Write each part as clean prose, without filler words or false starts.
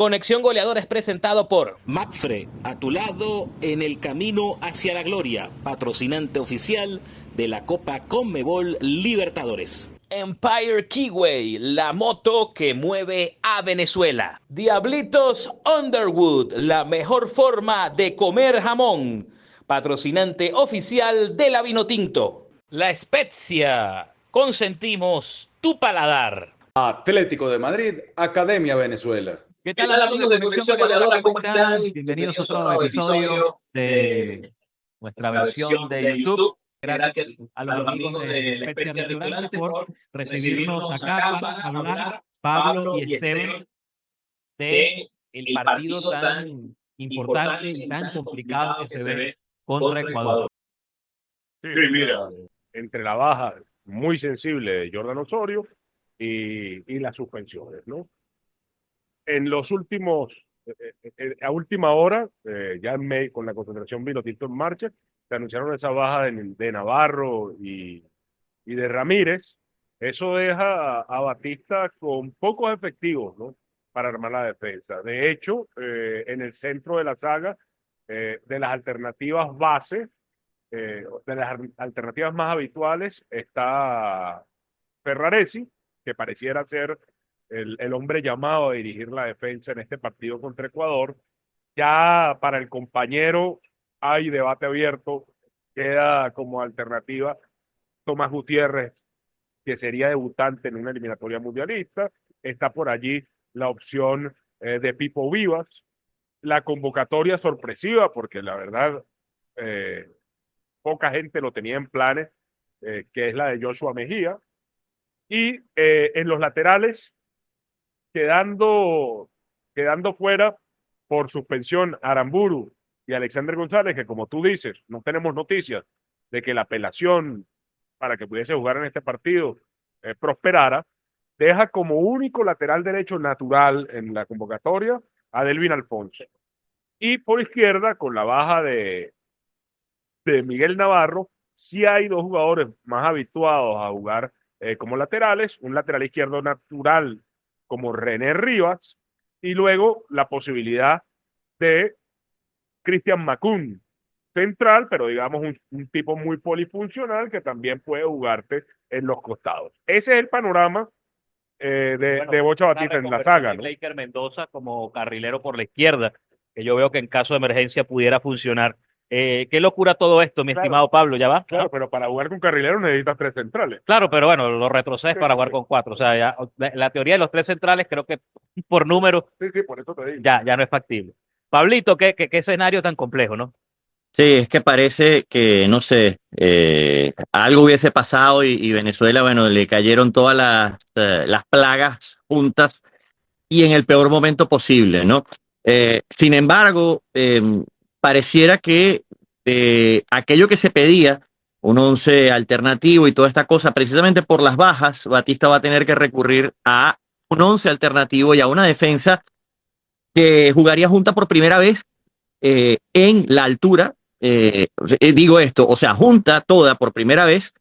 Conexión Goleadora es presentado por Mapfre, a tu lado en el camino hacia la gloria, patrocinante oficial de la Copa Conmebol Libertadores. Empire Keyway, la moto que mueve a Venezuela. Diablitos Underwood, la mejor forma de comer jamón. Patrocinante oficial de la Vinotinto. La Spezia, consentimos tu paladar. Atlético de Madrid, Academia Venezuela. ¿Qué tal, amigos de Conexión Goleadora? ¿Cómo están? Bienvenidos a otro episodio de nuestra versión de YouTube. Gracias a los amigos de la Spezia Restaurante por recibirnos acá para hablar, Pablo y Esteban, de el partido tan importante y tan complicado que se ve contra Ecuador. Sí, mira, entre la baja muy sensible de Jordan Osorio y las suspensiones, ¿no? En los últimos, a última hora, ya con la concentración Vinotinto en marcha, se anunciaron esa baja de Navarro y de Ramírez. Eso deja a Batista con pocos efectivos, ¿no?, para armar la defensa. De hecho, en el centro de la saga, de las alternativas base, de las alternativas más habituales, está Ferraresi, que pareciera ser el hombre llamado a dirigir la defensa en este partido contra Ecuador. Ya para el compañero hay debate abierto, queda como alternativa Tomás Gutiérrez, que sería debutante en una eliminatoria mundialista. Está por allí la opción de Pipo Vivas, la convocatoria sorpresiva, porque la verdad poca gente lo tenía en planes, que es la de Joshua Mejía. Y en los laterales, quedando fuera por suspensión Aramburu y Alexander González, que como tú dices, no tenemos noticias de que la apelación para que pudiese jugar en este partido prosperara, deja como único lateral derecho natural en la convocatoria a Delvin Alfonso. Y por izquierda, con la baja de Miguel Navarro, sí hay dos jugadores más habituados a jugar como laterales, un lateral izquierdo natural como René Rivas, y luego la posibilidad de Christian Macún, central, pero digamos un tipo muy polifuncional que también puede jugarte en los costados. Ese es el panorama de Bocha Batista en la saga, ¿no? Leiker Mendoza como carrilero por la izquierda, que yo veo que en caso de emergencia pudiera funcionar. Qué locura todo esto, mi estimado Pablo, ¿ya va? Claro, pero para jugar con carrilero necesitas tres centrales. Claro, pero bueno, lo retrocedes para jugar con cuatro. O sea, ya, la teoría de los tres centrales creo que por número Sí, por eso te digo. ya no es factible. Pablito, qué escenario tan complejo, ¿no? Sí, es que parece que, no sé, algo hubiese pasado y Venezuela, bueno, le cayeron todas las plagas juntas y en el peor momento posible, ¿no? Sin embargo, pareciera que aquello que se pedía, un once alternativo y toda esta cosa, precisamente por las bajas, Batista va a tener que recurrir a un once alternativo y a una defensa que jugaría junta por primera vez en la altura. Digo esto, o sea, junta toda por primera vez,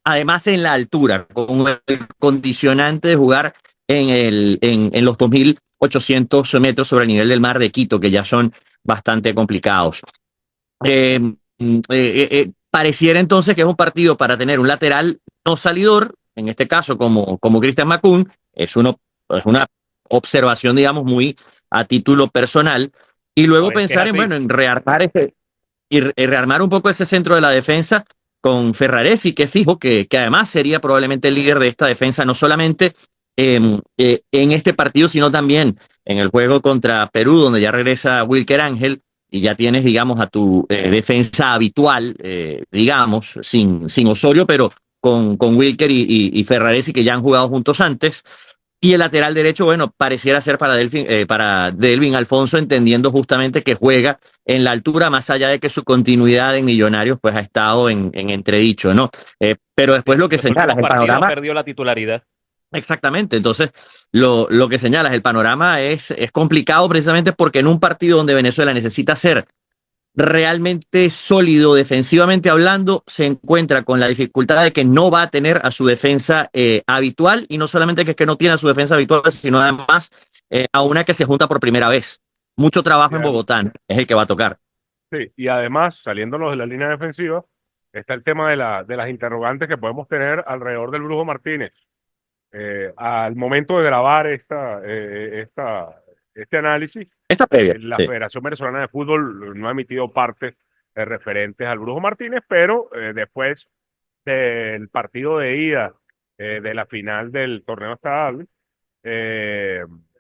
además en la altura, con el condicionante de jugar en los 2.800 metros sobre el nivel del mar de Quito, que ya son bastante complicados. Pareciera entonces que es un partido para tener un lateral no salidor, en este caso como Christian Macún. Es una observación, digamos, muy a título personal, y luego pensar en rearmar un poco ese centro de la defensa con Ferraresi, que fijo que además sería probablemente el líder de esta defensa, no solamente en este partido, sino también en el juego contra Perú, donde ya regresa Wilker Ángel y ya tienes, digamos, a tu defensa habitual, digamos, sin Osorio, pero con Wilker y Ferraresi, que ya han jugado juntos antes. Y el lateral derecho, bueno, pareciera ser para Delvin Alfonso, entendiendo justamente que juega en la altura, más allá de que su continuidad en Millonarios pues ha estado en entredicho, ¿no? Pero después lo que señala el panorama... perdió la titularidad. Exactamente, entonces lo que señalas, el panorama es complicado precisamente porque en un partido donde Venezuela necesita ser realmente sólido defensivamente hablando, se encuentra con la dificultad de que no va a tener a su defensa habitual, y no solamente que es que no tiene a su defensa habitual, sino además a una que se junta por primera vez. Mucho trabajo en Bogotá, ¿no? Es el que va a tocar. Sí, y además, saliéndonos de la línea defensiva, está el tema de las interrogantes que podemos tener alrededor del Brujo Martínez. Al momento de grabar este análisis, Esta previa, la sí. Federación Venezolana de Fútbol no ha emitido partes referentes al Brujo Martínez, pero después del partido de ida de la final del torneo estatal,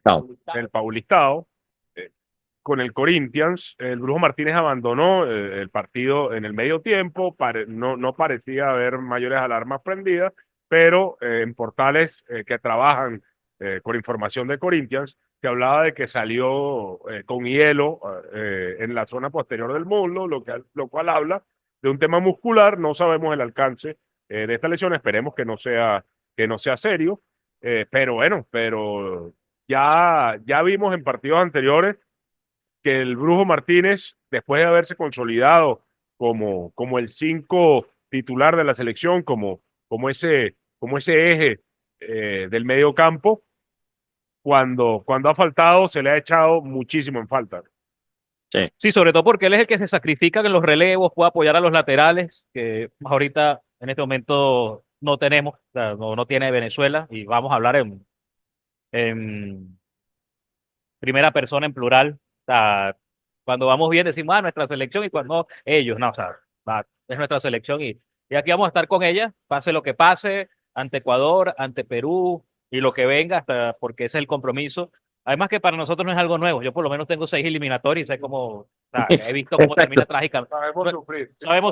No. del Paulistao, con el Corinthians, el Brujo Martínez abandonó el partido en el medio tiempo, no parecía haber mayores alarmas prendidas, pero en portales que trabajan con información de Corinthians, se hablaba de que salió con hielo en la zona posterior del muslo, lo cual habla de un tema muscular. No sabemos el alcance de esta lesión, esperemos que no sea serio, pero bueno, ya vimos en partidos anteriores que el Brujo Martínez, después de haberse consolidado como el 5 titular de la selección, como ese eje del medio campo, cuando ha faltado se le ha echado muchísimo en falta. Sí, sobre todo porque él es el que se sacrifica en los relevos, puede apoyar a los laterales, que ahorita en este momento no tenemos, o sea, no tiene Venezuela, y vamos a hablar en primera persona, en plural. O sea, cuando vamos bien decimos, nuestra selección, y cuando no, ellos, no, o sea, es nuestra selección, y aquí vamos a estar con ella, pase lo que pase, ante Ecuador, ante Perú, y lo que venga, hasta porque ese es el compromiso. Además que para nosotros no es algo nuevo, yo por lo menos tengo 6 eliminatorios y sé cómo, o sea, he visto cómo termina trágica. Sabemos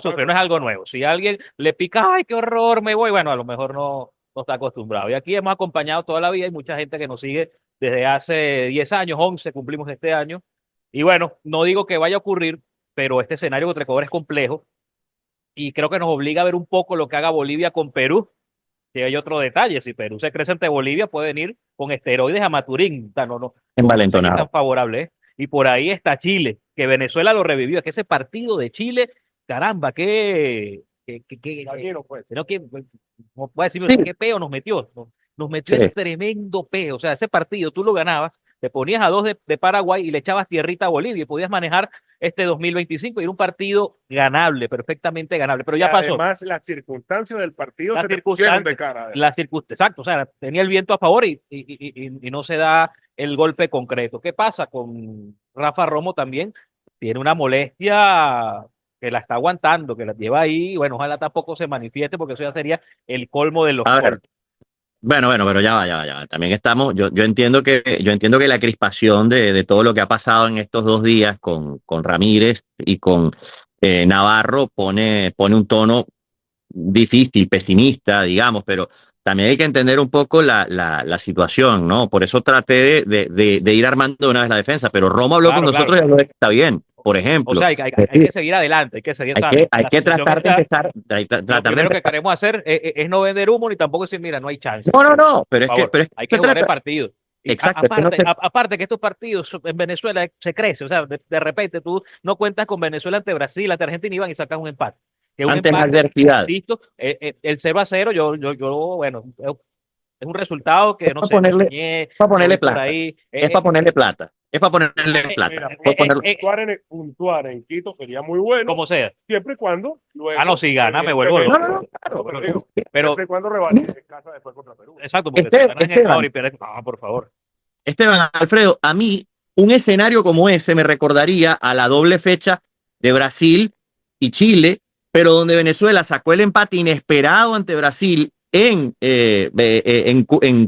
sufrir, no es algo nuevo. Si a alguien le pica, ¡ay, qué horror, me voy! Bueno, a lo mejor no está acostumbrado. Y aquí hemos acompañado toda la vida, hay mucha gente que nos sigue desde hace 10 años, 11 cumplimos este año. Y bueno, no digo que vaya a ocurrir, pero este escenario contra Ecuador es complejo y creo que nos obliga a ver un poco lo que haga Bolivia con Perú. Y hay otro detalle, si Perú se crece ante Bolivia, puede venir con esteroides a Maturín. O sea, no Envalentonado. tan favorable, ¿eh? Y por ahí está Chile, que Venezuela lo revivió. Es que ese partido de Chile, caramba, no puedo decir, Sí. qué peo nos metió. Nos metió Sí. tremendo peo. O sea, ese partido tú lo ganabas, te ponías a 2 de Paraguay y le echabas tierrita a Bolivia y podías manejar este 2025 y era un partido ganable, perfectamente ganable. Pero ya pasó. Además, las circunstancias del partido Las se te pusieron de circunstancias, cara. exacto, o sea, tenía el viento a favor y no se da el golpe concreto. ¿Qué pasa con Rafa Romo también? Tiene una molestia que la está aguantando, que la lleva ahí, y bueno, ojalá tampoco se manifieste porque eso ya sería el colmo de los A ver, colmos. bueno, pero ya va. También estamos, yo entiendo que la crispación de todo lo que ha pasado en estos 2 días con Ramírez y con Navarro pone un tono difícil, pesimista, digamos, pero también hay que entender un poco la situación, ¿no? Por eso traté de ir armando una vez la defensa, pero Romo habló con nosotros y habló de que está bien, por ejemplo. O sea, hay que seguir adelante, hay que seguir. Hay que tratar de empezar. Lo primero que queremos hacer es no vender humo ni tampoco decir, mira, no hay chance. No, pero es que hay que jugar el partido. Exacto. Aparte que estos partidos en Venezuela se crece, o sea, de repente tú no cuentas con Venezuela ante Brasil, ante Argentina y van y sacan un empate. Que un ante la empate, adversidad. insisto, el 0-0, bueno, es un resultado que no sé, para ponerle plata. Ahí, es para ponerle plata. Es para ponerle plata. Puntuar en Quito sería muy bueno. Como sea. Siempre y cuando. Luego, no, si gana, me vuelvo loco. Claro. Pero siempre y cuando revalide en casa después contra Perú. Exacto, porque si ganan en Ecuador y pierden. No, por favor. Esteban, Alfredo, a mí un escenario como ese me recordaría a la doble fecha de Brasil y Chile, pero donde Venezuela sacó el empate inesperado ante Brasil en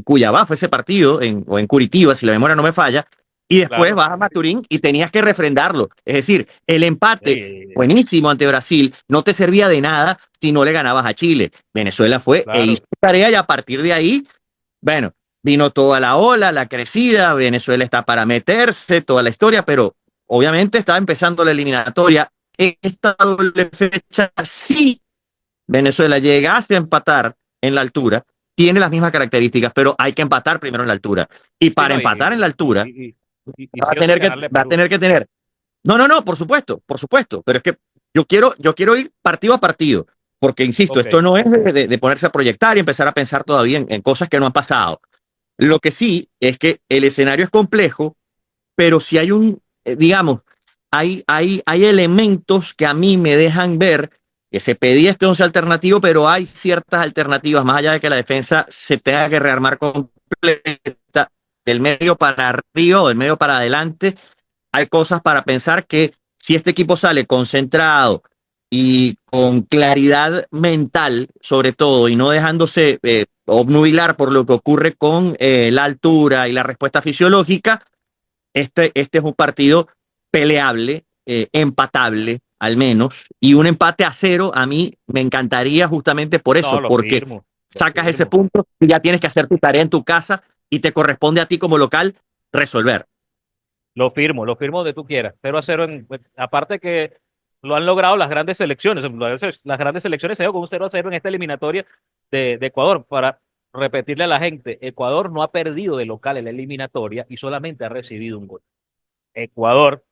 Cuyabá, fue ese partido, o en Curitiba, si la memoria no me falla, y después vas a Maturín y tenías que refrendarlo. Es decir, el empate buenísimo ante Brasil no te servía de nada si no le ganabas a Chile. Venezuela fue e hizo tarea y a partir de ahí, bueno, vino toda la ola, la crecida, Venezuela está para meterse, toda la historia, pero obviamente estaba empezando la eliminatoria. Esta doble fecha, sí, Venezuela llegase a empatar en la altura, tiene las mismas características, pero hay que empatar primero en la altura. Y para empatar en la altura, va a tener que tener. No, por supuesto, pero es que yo quiero ir partido a partido, porque insisto, esto no es de ponerse a proyectar y empezar a pensar todavía en cosas que no han pasado. Lo que sí es que el escenario es complejo, pero si hay digamos, hay elementos que a mí me dejan ver que se pedía este 11 alternativo, pero hay ciertas alternativas, más allá de que la defensa se tenga que rearmar completa del medio para arriba o del medio para adelante. Hay cosas para pensar que si este equipo sale concentrado y con claridad mental, sobre todo, y no dejándose obnubilar por lo que ocurre con la altura y la respuesta fisiológica, este es un partido peleable, empatable al menos, y un empate a 0 a mí me encantaría justamente por eso, No, lo porque firmo, lo sacas ese firmo. punto y ya tienes que hacer tu tarea en tu casa y te corresponde a ti como local resolver. Lo firmo donde tú quieras. 0-0, aparte que lo han logrado las grandes selecciones. Las grandes selecciones se dio con un 0-0 en esta eliminatoria de Ecuador. Para repetirle a la gente, Ecuador no ha perdido de local en la eliminatoria y solamente ha recibido un gol. Ecuador,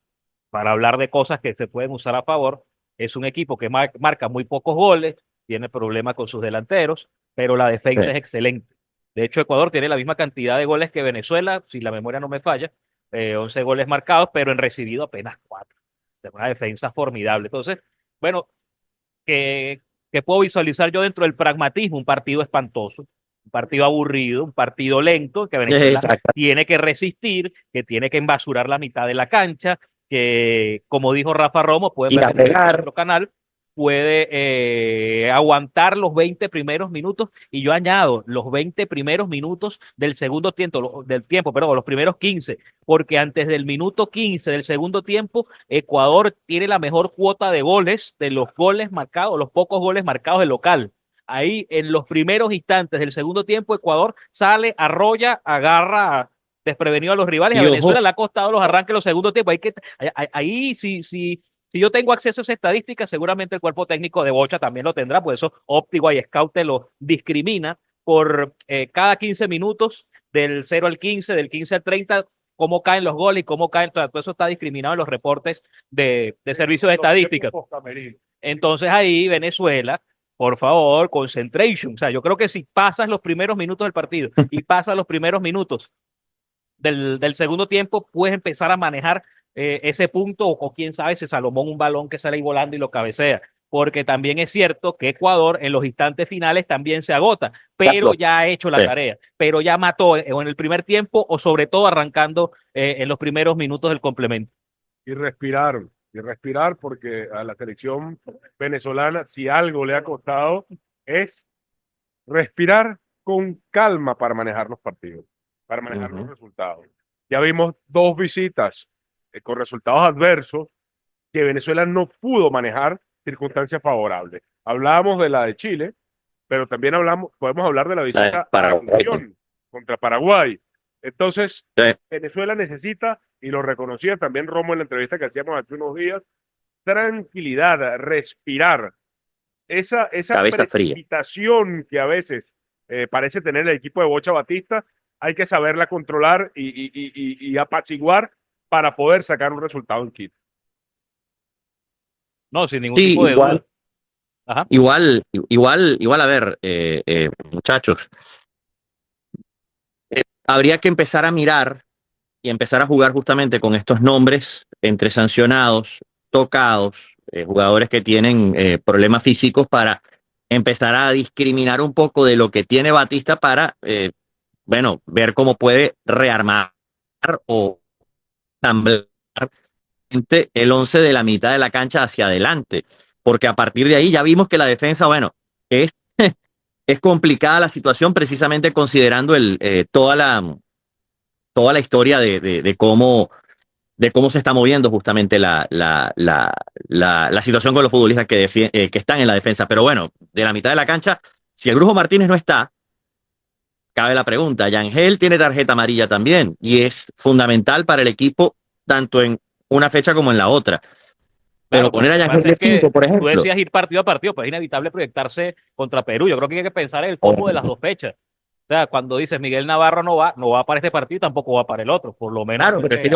para hablar de cosas que se pueden usar a favor, es un equipo que marca muy pocos goles, tiene problemas con sus delanteros, pero la defensa Sí. es excelente. De hecho, Ecuador tiene la misma cantidad de goles que Venezuela, si la memoria no me falla, 11 goles marcados, pero en recibido apenas 4. Es una defensa formidable. Entonces, bueno, que puedo visualizar yo dentro del pragmatismo, un partido espantoso, un partido aburrido, un partido lento, que Venezuela Exacto. tiene que resistir, que tiene que embasurar la mitad de la cancha, que como dijo Rafa Romo, pueden Ir a ver en pegar. nuestro canal, puede aguantar los 20 primeros minutos, y yo añado los 20 primeros minutos del segundo tiempo, los primeros 15, porque antes del minuto 15 del segundo tiempo, Ecuador tiene la mejor cuota de goles, de los goles marcados, los pocos goles marcados del local. Ahí en los primeros instantes del segundo tiempo, Ecuador sale, arrolla, agarra desprevenido a los rivales, y a Y Venezuela ojo, le ha costado los arranques en los segundos tiempos. Ahí si yo tengo acceso a esa estadística, seguramente el cuerpo técnico de Bocha también lo tendrá, por eso Optigo y Scout te lo discrimina por cada 15 minutos, del 0 al 15, del 15 al 30, cómo caen los goles y cómo caen, todo eso está discriminado en los reportes de servicios de estadística. Entonces ahí Venezuela, por favor, concentration. O sea, yo creo que si pasas los primeros minutos del partido y pasas los primeros minutos del segundo tiempo, puedes empezar a manejar ese punto, o quién sabe si Salomón un balón que sale ahí volando y lo cabecea. Porque también es cierto que Ecuador en los instantes finales también se agota, pero ya ha hecho la tarea, pero ya mató en el primer tiempo, o sobre todo arrancando en los primeros minutos del complemento. Y respirar porque a la selección venezolana, si algo le ha costado, es respirar con calma para manejar los partidos, para manejar los resultados. Ya vimos 2 visitas con resultados adversos que Venezuela no pudo manejar circunstancias favorables. Hablábamos de la de Chile, pero también podemos hablar de la visita a la Asunción contra Paraguay. Entonces, Venezuela necesita, y lo reconocía también Romo en la entrevista que hacíamos hace unos días, tranquilidad, respirar. Esa precipitación que a veces parece tener el equipo de Bocha Batista, hay que saberla controlar y apaciguar para poder sacar un resultado en Quito. No, sin ningún tipo de duda. Ajá. Igual, a ver, muchachos, habría que empezar a mirar y empezar a jugar justamente con estos nombres entre sancionados, tocados, jugadores que tienen problemas físicos, para empezar a discriminar un poco de lo que tiene Batista para, bueno, ver cómo puede rearmar o ensamblar el 11 de la mitad de la cancha hacia adelante, porque a partir de ahí ya vimos que la defensa, bueno, es complicada la situación, precisamente considerando toda la historia de cómo se está moviendo justamente la situación con los futbolistas que están en la defensa. Pero bueno, de la mitad de la cancha, si el Brujo Martínez no está, cabe la pregunta. Yangel tiene tarjeta amarilla también y es fundamental para el equipo tanto en una fecha como en la otra. Pero poner a Yangel de 5, por ejemplo. Tú decías ir partido a partido, pues es inevitable proyectarse contra Perú. Yo creo que hay que pensar en el combo de las dos fechas. O sea, cuando dices Miguel Navarro no va para este partido, tampoco va para el otro, por lo menos. Claro, pero es que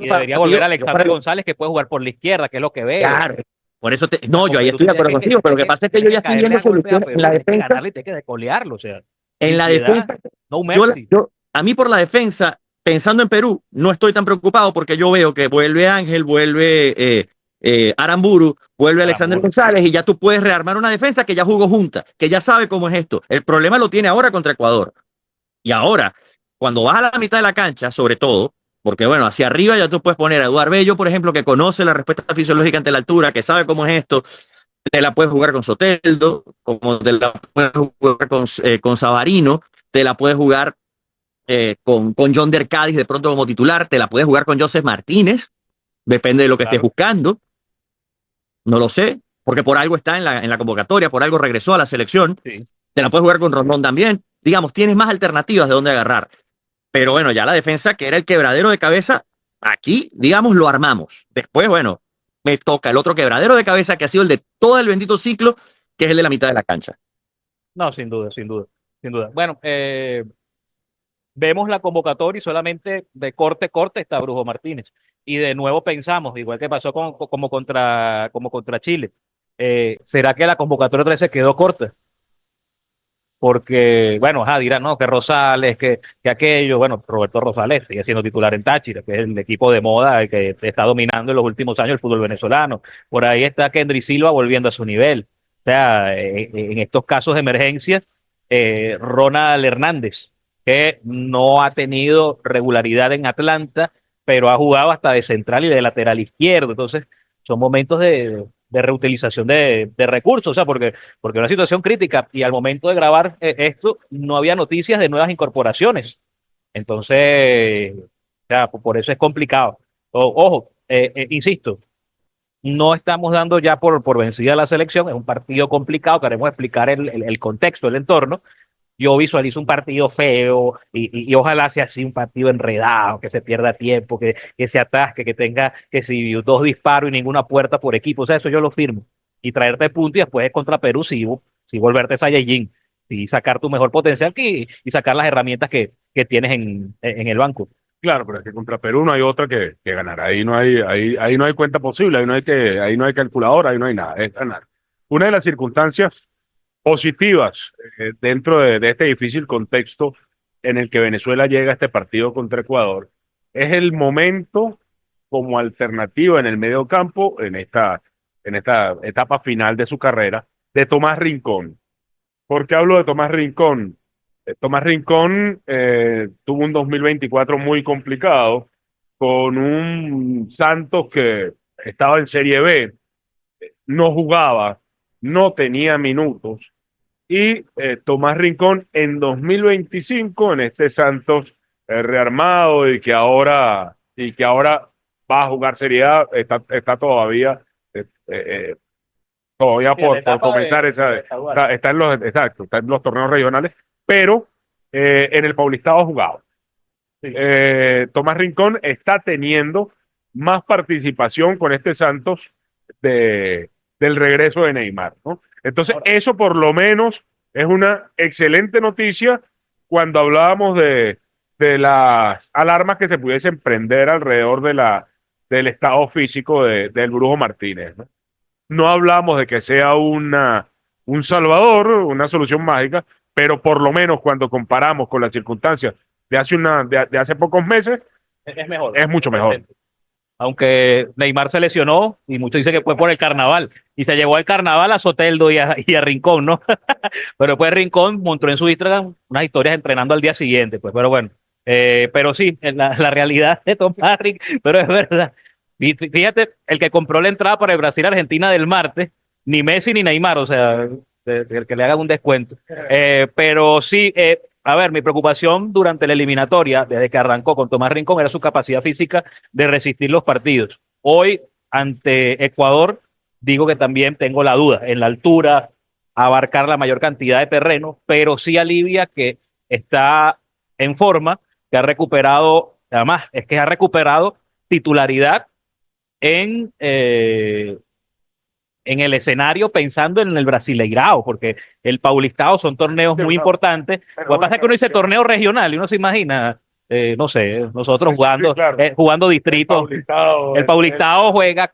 y debería volver a Alexander González, que puede jugar por la izquierda, que es lo que veo. Claro, por eso yo ahí estoy de acuerdo contigo, pero lo que pasa es que yo ya estoy viendo soluciones en la defensa. Hay que golearlo, o sea. En la defensa, no mercy. A mí por la defensa, pensando en Perú, no estoy tan preocupado porque yo veo que vuelve Ángel, vuelve Aramburu, vuelve Alexander González y ya tú puedes rearmar una defensa que ya jugó junta, que ya sabe cómo es esto. El problema lo tiene ahora contra Ecuador. Y ahora, cuando vas a la mitad de la cancha, sobre todo, porque bueno, hacia arriba ya tú puedes poner a Eduardo Bello, por ejemplo, que conoce la respuesta fisiológica ante la altura, que sabe cómo es esto, te la puedes jugar con Soteldo, como te la puedes jugar con Savarino, te la puedes jugar con Yonder Cádiz de pronto como titular, te la puedes jugar con Joseph Martínez, depende de lo que estés buscando, no lo sé, porque por algo está en la convocatoria, por algo regresó a la selección, Sí. te la puedes jugar con Rondón también, digamos, tienes más alternativas de dónde agarrar, pero bueno, ya la defensa que era el quebradero de cabeza, aquí, digamos, lo armamos, después, bueno, me toca el otro quebradero de cabeza que ha sido el de todo el bendito ciclo, que es el de la mitad de la cancha. No, sin duda, sin duda, sin duda. Bueno, vemos la convocatoria y solamente de corte está Brujo Martínez. Y de nuevo pensamos, igual que pasó como contra Chile, ¿será que la convocatoria otra vez se quedó corta? Porque, bueno, dirán, no, que Rosales, que aquello, bueno, Roberto Rosales sigue siendo titular en Táchira, que es el equipo de moda el que está dominando en los últimos años el fútbol venezolano. Por ahí está Kendry Silva volviendo a su nivel. O sea, en estos casos de emergencia, Ronald Hernández, que no ha tenido regularidad en Atlanta, pero ha jugado hasta de central y de lateral izquierdo. Entonces, son momentos de reutilización de recursos, o sea, porque una situación crítica y al momento de grabar esto no había noticias de nuevas incorporaciones. Entonces, o sea, por eso es complicado. Ojo, insisto, no estamos dando ya por vencida la selección, es un partido complicado, queremos explicar el contexto, el entorno. Yo visualizo un partido feo y ojalá sea así un partido enredado, que se pierda tiempo, que se atasque, que tenga que si 2 disparos y ninguna puerta por equipo. O sea, eso yo lo firmo. Y traerte puntos y después contra Perú, sí volverte Saiyajin, y sacar tu mejor potencial y sacar las herramientas que tienes en el banco. Claro, pero es que contra Perú no hay otra que ganar. Ahí no hay cuenta posible, ahí no hay calculadora, ahí no hay nada, es ganar. Una de las circunstancias positivas dentro de este difícil contexto en el que Venezuela llega a este partido contra Ecuador es el momento como alternativa en el medio campo en esta etapa final de su carrera de Tomás Rincón. ¿Por qué hablo de Tomás Rincón? Tomás Rincón tuvo un 2024 muy complicado con un Santos que estaba en Serie B, no jugaba, no tenía minutos y Tomás Rincón en 2025 en este Santos rearmado y que ahora va a jugar Serie A, está todavía todavía por comenzar está en los torneos regionales, pero en el Paulistado ha jugado. Sí. Tomás Rincón está teniendo más participación con este Santos del regreso de Neymar, ¿no? Entonces, eso por lo menos es una excelente noticia cuando hablábamos de las alarmas que se pudiesen prender alrededor del estado físico del Brujo Martínez, ¿no? No hablamos de que sea un salvador, una solución mágica, pero por lo menos cuando comparamos con las circunstancias de hace pocos meses, es mejor. Es mucho mejor. Aunque Neymar se lesionó y muchos dicen que fue por el carnaval y se llevó al carnaval a Soteldo y a Rincón, ¿no? Pero después Rincón mostró en su Instagram unas historias entrenando al día siguiente, pues, pero bueno. Pero sí, la realidad de Tomás Rincón, pero es verdad. Fíjate, el que compró la entrada para el Brasil-Argentina del martes, ni Messi ni Neymar, o sea, el que le hagan un descuento. Pero sí, a ver, mi preocupación durante la eliminatoria, desde que arrancó con Tomás Rincón, era su capacidad física de resistir los partidos. Hoy, ante Ecuador, digo que también tengo la duda en la altura, abarcar la mayor cantidad de terreno, pero sí alivia que está en forma, que ha recuperado, además, es que ha recuperado titularidad en el escenario pensando en el Brasileirao, porque el Paulistao son torneos muy importantes. Lo que pasa es que uno dice torneo regional y uno se imagina, no sé, nosotros jugando, claro, jugando distritos. El Paulistao juega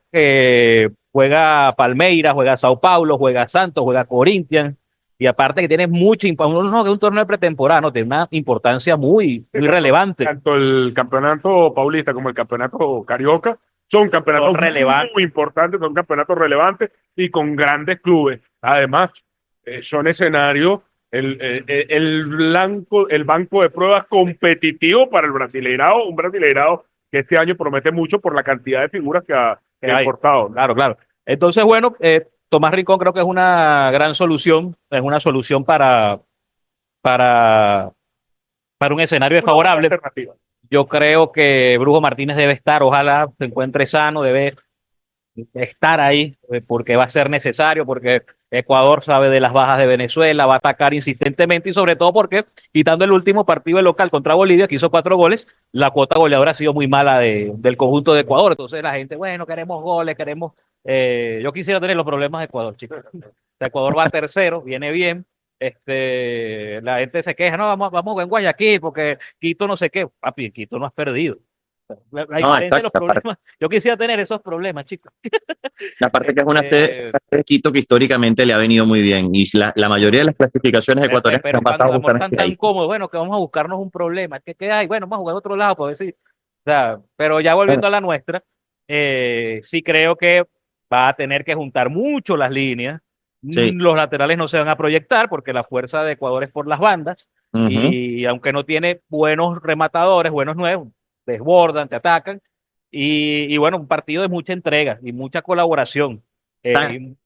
Palmeiras, juega Sao Paulo, juega Santos, juega Corinthians, y aparte que tiene mucha importancia, no, que es un torneo de pretemporada, no, tiene una importancia muy relevante. Tanto el campeonato paulista como el campeonato carioca son campeonatos relevantes, muy importantes, son campeonatos relevantes y con grandes clubes. Además, son escenarios, el banco de pruebas competitivo para el Brasileirao, un Brasileirao que este año promete mucho por la cantidad de figuras que ha importado, ¿no? Claro, claro. Entonces, bueno, Tomás Rincón creo que es una gran solución, es una solución para un escenario desfavorable. Yo creo que Brujo Martínez debe estar, ojalá se encuentre sano, debe estar ahí, porque va a ser necesario, porque Ecuador sabe de las bajas de Venezuela, va a atacar insistentemente y sobre todo porque, quitando el último partido de local contra Bolivia, que hizo 4 goles, la cuota goleadora ha sido muy mala del conjunto de Ecuador. Entonces la gente, bueno, queremos goles, queremos... yo quisiera tener los problemas de Ecuador, chicos. Ecuador va tercero, viene bien. La gente se queja, no, vamos en Guayaquil porque Quito no sé qué. Papi, en Quito no has perdido. La diferencia de los problemas, yo quisiera tener esos problemas, chicos. Aparte que es una sede de Quito que históricamente le ha venido muy bien y la mayoría de las clasificaciones ecuatorianas pero cuando están tan cómodos, bueno, que vamos a buscarnos un problema, ¿qué hay? Bueno, vamos a jugar a otro lado, por decir. O sea, pero ya volviendo a la nuestra, sí creo que va a tener que juntar mucho las líneas. Sí. Los laterales no se van a proyectar porque la fuerza de Ecuador es por las bandas, y aunque no tiene buenos rematadores, buenos nuevos, desbordan, te atacan, y bueno, un partido de mucha entrega y mucha colaboración,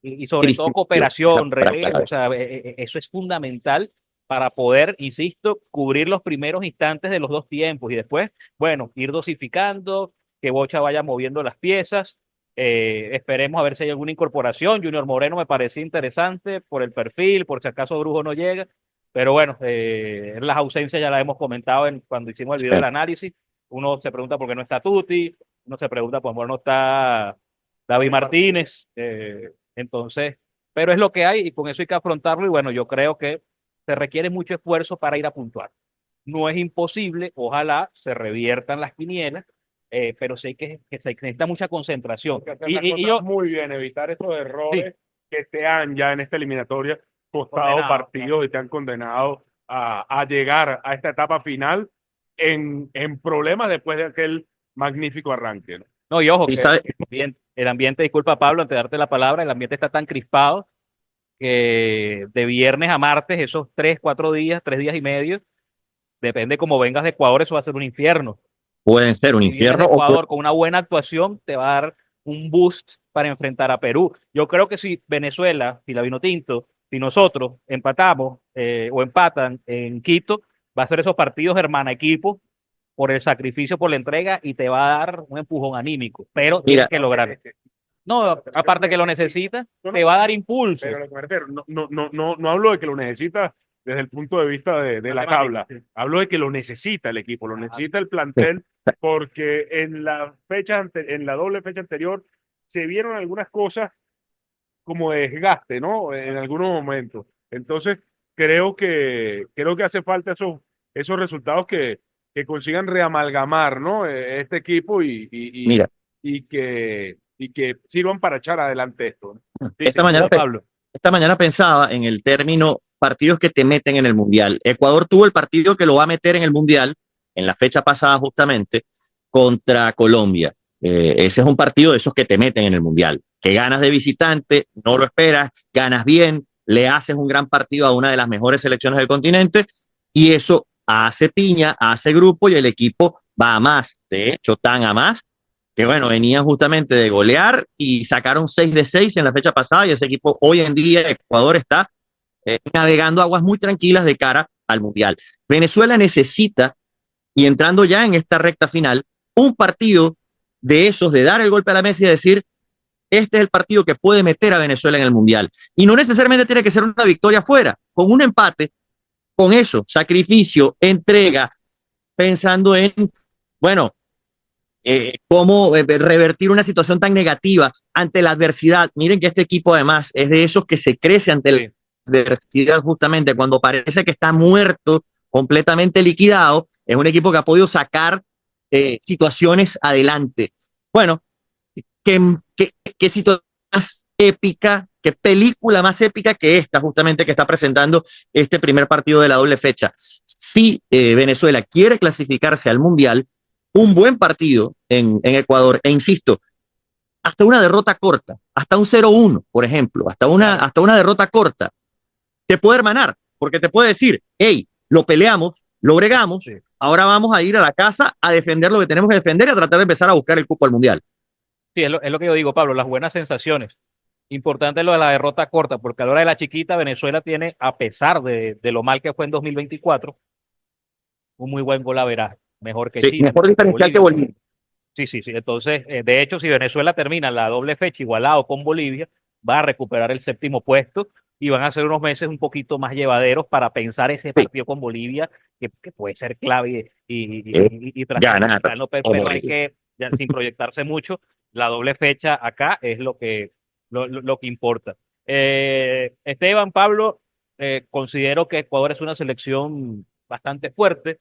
y sobre todo cooperación, relevo, o sea, eso es fundamental para poder, insisto, cubrir los primeros instantes de los dos tiempos y después, bueno, ir dosificando, que Bocha vaya moviendo las piezas. Esperemos a ver si hay alguna incorporación. Junior Moreno me parecía interesante por el perfil, por si acaso Brujo no llega, pero bueno, las ausencias ya las hemos comentado cuando hicimos el video del análisis. Uno se pregunta por qué no está Tuti, uno se pregunta por qué no está David Martínez, entonces, pero es lo que hay y con eso hay que afrontarlo y bueno, yo creo que se requiere mucho esfuerzo para ir a puntuar. No es imposible, ojalá se reviertan las quinielas, pero sé que se necesita mucha concentración. Y yo, muy bien, evitar estos errores que te han ya en esta eliminatoria costado partidos y te han condenado a llegar a esta etapa final en problemas después de aquel magnífico arranque, ¿no? No, y ojo, que el ambiente, disculpa Pablo, antes de darte la palabra, el ambiente está tan crispado que de viernes a martes, esos 3 días y medio, depende cómo vengas de Ecuador, eso va a ser un infierno. Pueden ser un infierno. Ecuador con una buena actuación te va a dar un boost para enfrentar a Perú. Yo creo que si Venezuela, si la Vinotinto, si nosotros empatamos o empatan en Quito, va a ser esos partidos hermana equipo por el sacrificio, por la entrega y te va a dar un empujón anímico, pero tienes que lograr. No, aparte que lo necesita, te va a dar impulso. Pero lo que me refiero, no hablo de que lo necesita desde el punto de vista de la tabla. Hablo de que lo necesita el equipo, lo necesita el plantel, porque en la doble fecha anterior se vieron algunas cosas como de desgaste, ¿no? En algunos momentos. Entonces, creo que hace falta esos resultados que consigan reamalgamar, ¿no? Este equipo y que sirvan para echar adelante esto, ¿no? Esta mañana pensaba en el término partidos que te meten en el Mundial. Ecuador tuvo el partido que lo va a meter en el Mundial, en la fecha pasada justamente, contra Colombia. Ese es un partido de esos que te meten en el Mundial, que ganas de visitante, no lo esperas, ganas bien, le haces un gran partido a una de las mejores selecciones del continente y eso hace piña, hace grupo y el equipo va a más. De hecho, tan a más que bueno, venían justamente de golear y sacaron 6 de 6 en la fecha pasada y ese equipo hoy en día, Ecuador, está navegando aguas muy tranquilas de cara al Mundial. Venezuela necesita, y entrando ya en esta recta final, un partido de esos, de dar el golpe a la mesa y decir, este es el partido que puede meter a Venezuela en el Mundial. Y no necesariamente tiene que ser una victoria fuera, con un empate, con eso, sacrificio, entrega, pensando en, bueno, cómo revertir una situación tan negativa ante la adversidad. Miren que este equipo además es de esos que se crece ante la adversidad justamente cuando parece que está muerto, completamente liquidado. Es un equipo que ha podido sacar situaciones adelante. Bueno, ¿qué situaciones épica, qué película más épica que esta, justamente que está presentando este primer partido de la doble fecha. Si Venezuela quiere clasificarse al Mundial, un buen partido en Ecuador, e insisto, hasta una derrota corta, hasta un 0-1, por ejemplo, hasta una derrota corta, te puede hermanar, porque te puede decir, hey, lo peleamos, lo bregamos, sí, ahora vamos a ir a la casa a defender lo que tenemos que defender y a tratar de empezar a buscar el cupo al Mundial. Sí, es lo que yo digo, Pablo, las buenas sensaciones. Importante lo de la derrota corta, porque a la hora de la chiquita, Venezuela tiene, a pesar de lo mal que fue en 2024, un muy buen golaveraje, mejor que sí, Chile. Mejor diferencial que Bolivia. Sí. Entonces, de hecho, si Venezuela termina la doble fecha igualado con Bolivia, va a recuperar el séptimo puesto y van a ser unos meses un poquito más llevaderos para pensar ese partido con Bolivia, que puede ser clave y trascendental, pero hay que, ya, sin proyectarse mucho, la doble fecha acá es lo que importa. Esteban, Pablo, considero que Ecuador es una selección bastante fuerte.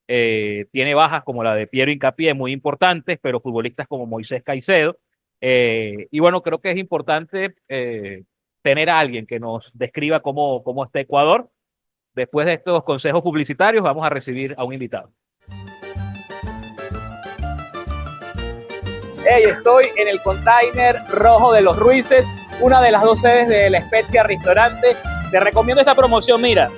Tiene bajas como la de Piero Hincapié, muy importantes, pero futbolistas como Moisés Caicedo. Y bueno, creo que es importante tener a alguien que nos describa cómo está Ecuador. Después de estos consejos publicitarios, vamos a recibir a un invitado. Hey, estoy en el container rojo de Los Ruices, una de las dos sedes de La Spezia Ristorante. Te recomiendo esta promoción, mira.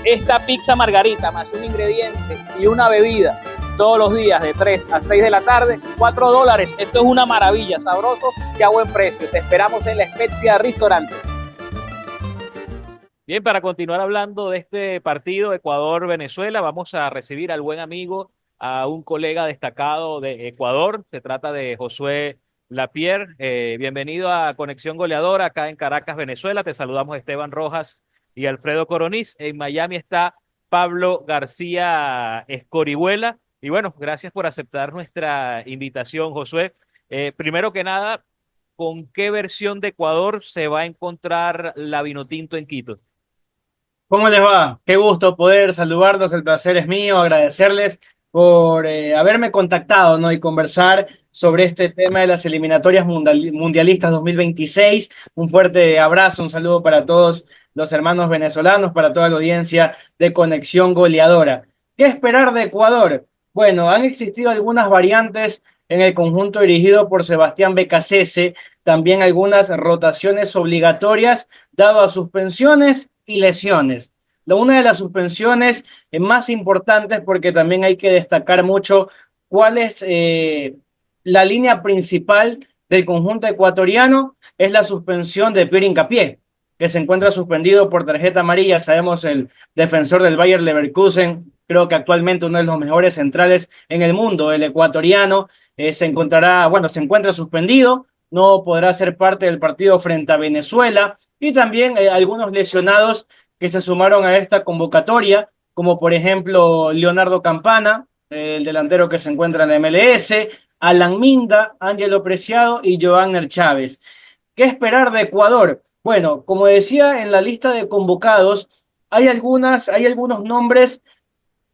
Esta pizza margarita más un ingrediente y una bebida todos los días de 3 a 6 de la tarde, $4. Esto es una maravilla, sabroso y a buen precio. Te esperamos en La Spezia Ristorante. Bien, para continuar hablando de este partido Ecuador-Venezuela, vamos a recibir al buen amigo, a un colega destacado de Ecuador. Se trata de Josué Lapierre. Bienvenido a Conexión Goleadora acá en Caracas, Venezuela. Te saludamos Esteban Rojas y Alfredo Coronís. En Miami está Pablo García Escorihuela. Y bueno, gracias por aceptar nuestra invitación, Josué. Primero que nada, ¿con qué versión de Ecuador se va a encontrar la Vinotinto en Quito? ¿Cómo les va? Qué gusto poder saludarlos, el placer es mío, agradecerles por haberme contactado, ¿no? Y conversar sobre este tema de las eliminatorias mundialistas 2026. Un fuerte abrazo, un saludo para todos los hermanos venezolanos, para toda la audiencia de Conexión Goleadora. ¿Qué esperar de Ecuador? Bueno, han existido algunas variantes en el conjunto dirigido por Sebastián Becasese, también algunas rotaciones obligatorias, dado a suspensiones y lesiones. Una de las suspensiones más importantes, porque también hay que destacar mucho cuál es la línea principal del conjunto ecuatoriano, es la suspensión de Pierre Hincapié, que se encuentra suspendido por tarjeta amarilla. Sabemos, el defensor del Bayer Leverkusen, creo que actualmente uno de los mejores centrales en el mundo, el ecuatoriano, se encuentra suspendido, no podrá ser parte del partido frente a Venezuela, y también algunos lesionados que se sumaron a esta convocatoria, como por ejemplo Leonardo Campana, el delantero que se encuentra en la MLS, Alan Minda, Ángelo Preciado y Joanner Chávez. ¿Qué esperar de Ecuador? Bueno, como decía, en la lista de convocados hay algunos nombres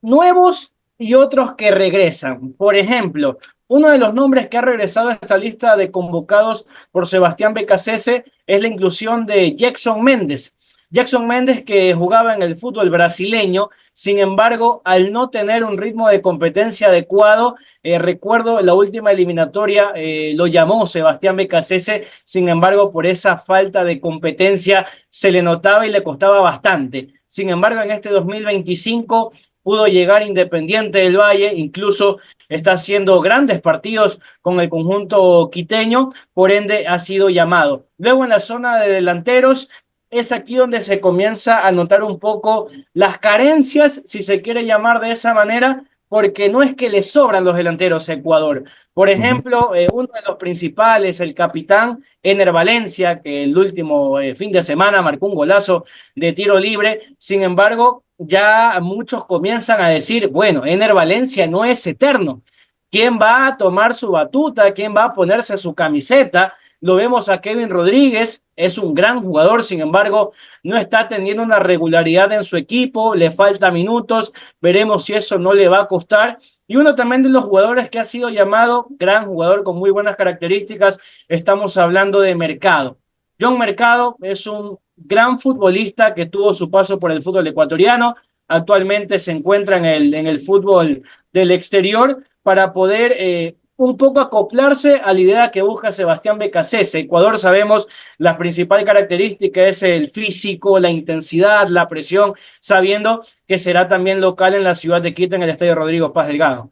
nuevos y otros que regresan. Por ejemplo, uno de los nombres que ha regresado a esta lista de convocados por Sebastián Becasese es la inclusión de Jackson Méndez. Jackson Méndez, que jugaba en el fútbol brasileño, sin embargo, al no tener un ritmo de competencia adecuado, recuerdo la última eliminatoria, lo llamó Sebastián Becasese, sin embargo, por esa falta de competencia se le notaba y le costaba bastante. Sin embargo, en este 2025 pudo llegar Independiente del Valle, incluso está haciendo grandes partidos con el conjunto quiteño, por ende ha sido llamado. Luego en la zona de delanteros, es aquí donde se comienza a notar un poco las carencias, si se quiere llamar de esa manera, porque no es que le sobran los delanteros a Ecuador. Por ejemplo, uno de los principales, el capitán Ener Valencia, que el último fin de semana marcó un golazo de tiro libre. Sin embargo, ya muchos comienzan a decir, bueno, Ener Valencia no es eterno. ¿Quién va a tomar su batuta? ¿Quién va a ponerse su camiseta? Lo vemos a Kevin Rodríguez, es un gran jugador, sin embargo, no está teniendo una regularidad en su equipo, le falta minutos, veremos si eso no le va a costar. Y uno también de los jugadores que ha sido llamado, gran jugador con muy buenas características, estamos hablando de Mercado. John Mercado es un gran futbolista que tuvo su paso por el fútbol ecuatoriano, actualmente se encuentra en el fútbol del exterior para poder un poco acoplarse a la idea que busca Sebastián Becasese. Ecuador, sabemos, la principal característica es el físico, la intensidad, la presión, sabiendo que será también local en la ciudad de Quito, en el Estadio Rodrigo Paz Delgado.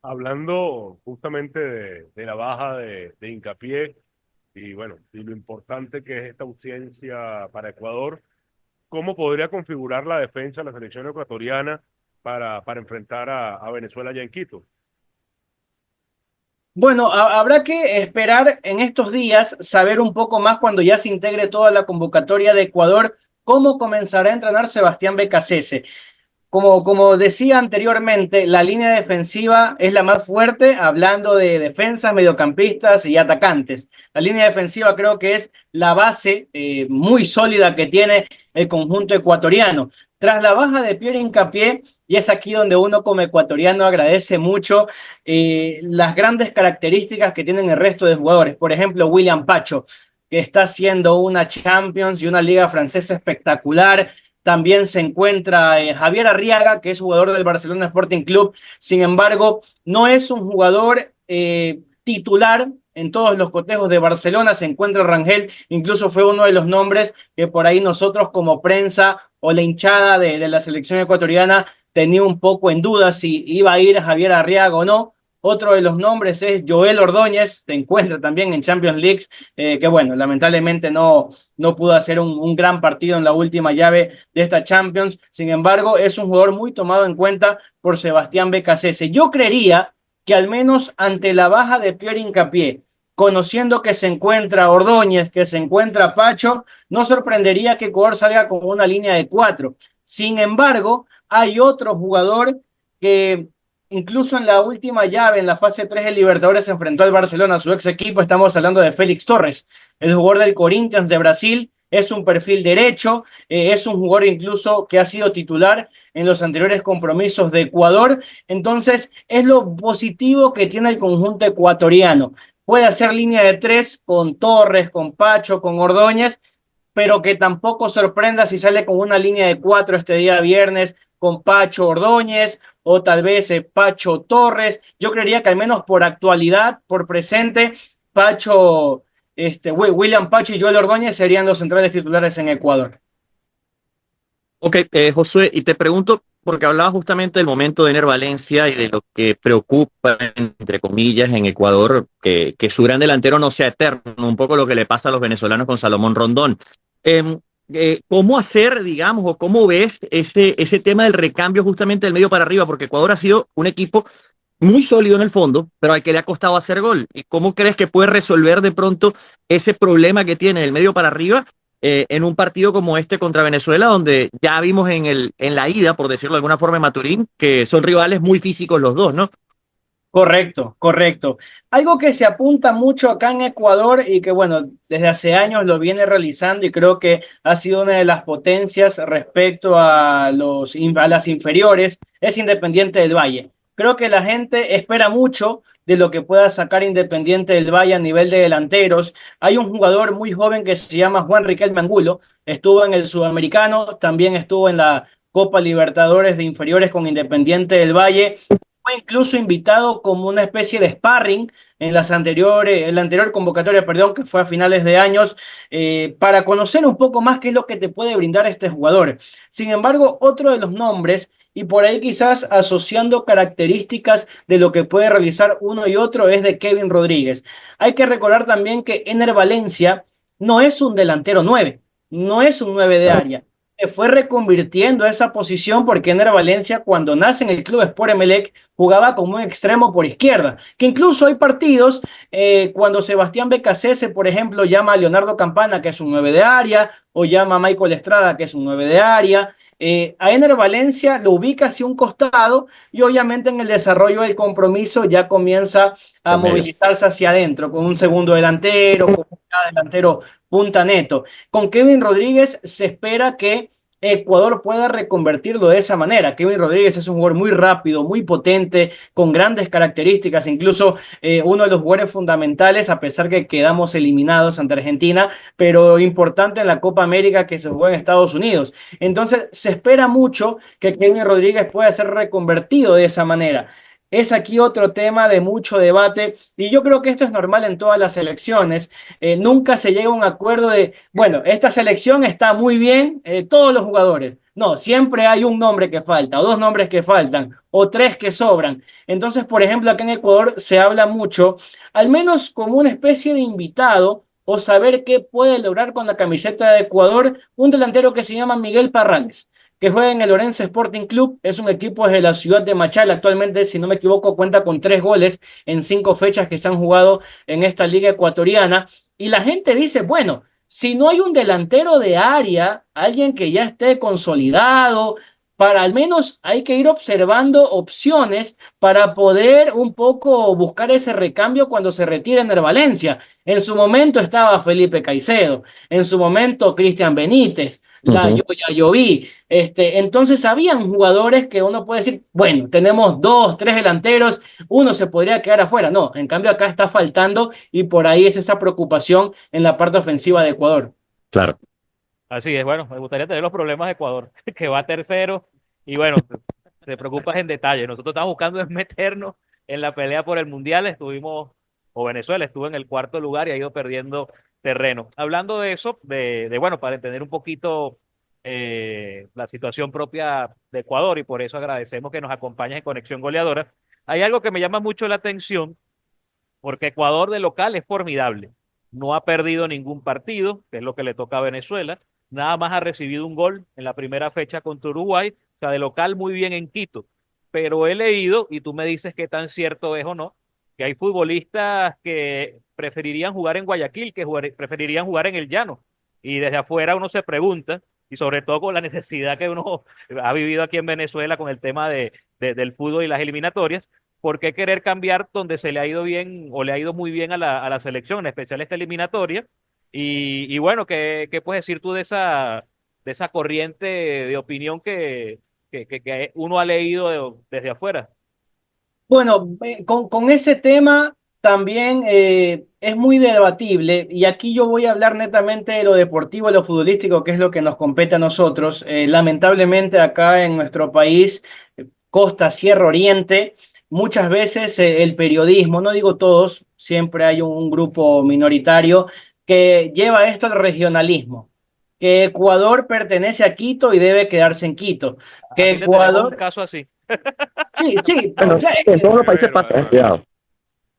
Hablando justamente de la baja de Hincapié y bueno, y lo importante que es esta ausencia para Ecuador, ¿cómo podría configurar la defensa de la selección ecuatoriana para enfrentar a Venezuela allá en Quito? Bueno, habrá que esperar en estos días, saber un poco más cuando ya se integre toda la convocatoria de Ecuador, cómo comenzará a entrenar Sebastián Becasese. Como decía anteriormente, la línea defensiva es la más fuerte, hablando de defensas, mediocampistas y atacantes. La línea defensiva creo que es la base muy sólida que tiene el conjunto ecuatoriano. Tras la baja de Pierre Hincapié, y es aquí donde uno como ecuatoriano agradece mucho las grandes características que tienen el resto de jugadores. Por ejemplo, William Pacho, que está haciendo una Champions y una Liga Francesa espectacular. También se encuentra Javier Arriaga, que es jugador del Barcelona Sporting Club. Sin embargo, no es un jugador titular en todos los cotejos de Barcelona. Se encuentra Rangel, incluso fue uno de los nombres que por ahí nosotros como prensa o la hinchada de la selección ecuatoriana tenía un poco en duda si iba a ir Javier Arriaga o no. Otro de los nombres es Joel Ordóñez, se encuentra también en Champions League, que bueno, lamentablemente no pudo hacer un gran partido en la última llave de esta Champions. Sin embargo, es un jugador muy tomado en cuenta por Sebastián Becasese. Yo creería que al menos ante la baja de Pierre Hincapié, conociendo que se encuentra Ordóñez, que se encuentra Pacho, no sorprendería que Ecuador salga con una línea de 4. Sin embargo, hay otro jugador que incluso en la última llave, en la fase 3 de Libertadores, se enfrentó al Barcelona, su ex equipo. Estamos hablando de Félix Torres, el jugador del Corinthians de Brasil. Es un perfil derecho, es un jugador incluso que ha sido titular en los anteriores compromisos de Ecuador. Entonces, es lo positivo que tiene el conjunto ecuatoriano. Puede hacer línea de 3 con Torres, con Pacho, con Ordóñez, pero que tampoco sorprenda si sale con una línea de 4 este día viernes, con Pacho Ordóñez o tal vez Pacho Torres. Yo creería que al menos por actualidad, por presente, Pacho, William Pacho y Joel Ordóñez serían los centrales titulares en Ecuador. Ok, Josué, y te pregunto, porque hablaba justamente del momento de Ener Valencia y de lo que preocupa, entre comillas, en Ecuador, que su gran delantero no sea eterno, un poco lo que le pasa a los venezolanos con Salomón Rondón. ¿Cómo hacer, digamos, o cómo ves ese tema del recambio justamente del medio para arriba? Porque Ecuador ha sido un equipo muy sólido en el fondo, pero al que le ha costado hacer gol. ¿Y cómo crees que puede resolver de pronto ese problema que tiene el medio para arriba en un partido como este contra Venezuela, donde ya vimos en la ida, por decirlo de alguna forma, en Maturín, que son rivales muy físicos los dos, ¿no? Correcto, correcto. Algo que se apunta mucho acá en Ecuador y que, bueno, desde hace años lo viene realizando y creo que ha sido una de las potencias respecto a las inferiores, es Independiente del Valle. Creo que la gente espera mucho de lo que pueda sacar Independiente del Valle a nivel de delanteros. Hay un jugador muy joven que se llama Juan Riquelme Angulo, estuvo en el Sudamericano, también estuvo en la Copa Libertadores de inferiores con Independiente del Valle. Fue incluso invitado como una especie de sparring en la anterior convocatoria, perdón, que fue a finales de años, para conocer un poco más qué es lo que te puede brindar este jugador. Sin embargo, otro de los nombres, y por ahí quizás asociando características de lo que puede realizar uno y otro, es de Kevin Rodríguez. Hay que recordar también que Ener Valencia no es un delantero 9, no es un 9 de área. Se fue reconvirtiendo a esa posición porque Ener Valencia, cuando nace en el club Sport Emelec, jugaba como un extremo por izquierda, que incluso hay partidos cuando Sebastián Becasese, por ejemplo, llama a Leonardo Campana, que es un 9 de área, o llama a Michael Estrada, que es un 9 de área. A Ener Valencia lo ubica hacia un costado y obviamente en el desarrollo del compromiso ya comienza a movilizarse hacia adentro con un segundo delantero, con un delantero punta neto. Con Kevin Rodríguez se espera que Ecuador pueda reconvertirlo de esa manera. Kevin Rodríguez es un jugador muy rápido, muy potente, con grandes características, incluso uno de los jugadores fundamentales, a pesar que quedamos eliminados ante Argentina, pero importante en la Copa América que se jugó en Estados Unidos. Entonces, se espera mucho que Kevin Rodríguez pueda ser reconvertido de esa manera. Es aquí otro tema de mucho debate y yo creo que esto es normal en todas las elecciones. Nunca se llega a un acuerdo de, bueno, esta selección está muy bien, todos los jugadores. No, siempre hay un nombre que falta, o dos nombres que faltan, o tres que sobran. Entonces, por ejemplo, acá en Ecuador se habla mucho, al menos como una especie de invitado, o saber qué puede lograr con la camiseta de Ecuador, un delantero que se llama Miguel Parrales, que juega en el Orense Sporting Club, es un equipo de la ciudad de Machala, actualmente, si no me equivoco, cuenta con 3 goles en 5 fechas que se han jugado en esta liga ecuatoriana, y la gente dice, bueno, si no hay un delantero de área, alguien que ya esté consolidado, para al menos hay que ir observando opciones para poder un poco buscar ese recambio cuando se retire Ener Valencia. En su momento estaba Felipe Caicedo, en su momento Cristian Benítez, ya lloví. Entonces habían jugadores que uno puede decir, bueno, tenemos 2, 3 delanteros, uno se podría quedar afuera. No, en cambio acá está faltando y por ahí es esa preocupación en la parte ofensiva de Ecuador. Claro. Así es, bueno, me gustaría tener los problemas de Ecuador, que va tercero, y bueno, te preocupas en detalle. Nosotros estamos buscando es meternos en la pelea por el Mundial, o Venezuela estuvo en el 4.º lugar y ha ido perdiendo terreno. Hablando de eso, bueno, para entender un poquito la situación propia de Ecuador, y por eso agradecemos que nos acompañes en Conexión Goleadora, hay algo que me llama mucho la atención, porque Ecuador de local es formidable. No ha perdido ningún partido, que es lo que le toca a Venezuela. Nada más ha recibido un gol en la primera fecha contra Uruguay. O sea, de local muy bien en Quito. Pero he leído, y tú me dices qué tan cierto es o no, que hay futbolistas que preferirían jugar en Guayaquil, preferirían jugar en el llano. Y desde afuera uno se pregunta, y sobre todo con la necesidad que uno ha vivido aquí en Venezuela con el tema del fútbol y las eliminatorias, ¿por qué querer cambiar donde se le ha ido bien o le ha ido muy bien a la selección, en especial esta eliminatoria? Y bueno, ¿qué puedes decir tú de esa corriente de opinión que uno ha leído desde afuera? Bueno, con ese tema también es muy debatible y aquí yo voy a hablar netamente de lo deportivo, lo futbolístico, que es lo que nos compete a nosotros. Lamentablemente acá en nuestro país, costa, sierra, oriente, muchas veces el periodismo, no digo todos, siempre hay un grupo minoritario que lleva esto al regionalismo, que Ecuador pertenece a Quito y debe quedarse en Quito, que Aquí le tenemos un Ecuador... caso así. Sí, sí, Bueno, en todos los países pasa, cuidado.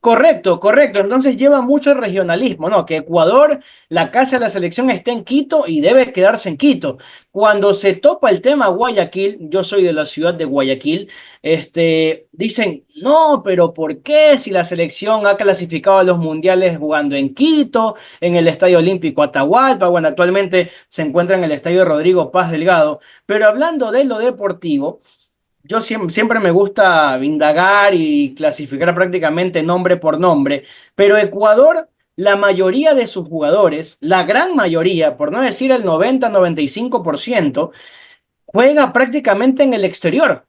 correcto, correcto. Entonces lleva mucho el regionalismo, ¿no? Que Ecuador, la casa de la selección está en Quito y debe quedarse en Quito. Cuando se topa el tema Guayaquil, yo soy de la ciudad de Guayaquil, dicen, no, pero ¿por qué si la selección ha clasificado a los mundiales jugando en Quito, en el Estadio Olímpico Atahualpa? Bueno, actualmente se encuentra en el Estadio Rodrigo Paz Delgado. Pero hablando de lo deportivo, yo siempre me gusta indagar y clasificar prácticamente nombre por nombre, pero Ecuador, la mayoría de sus jugadores, la gran mayoría, por no decir el 90-95%, juega prácticamente en el exterior.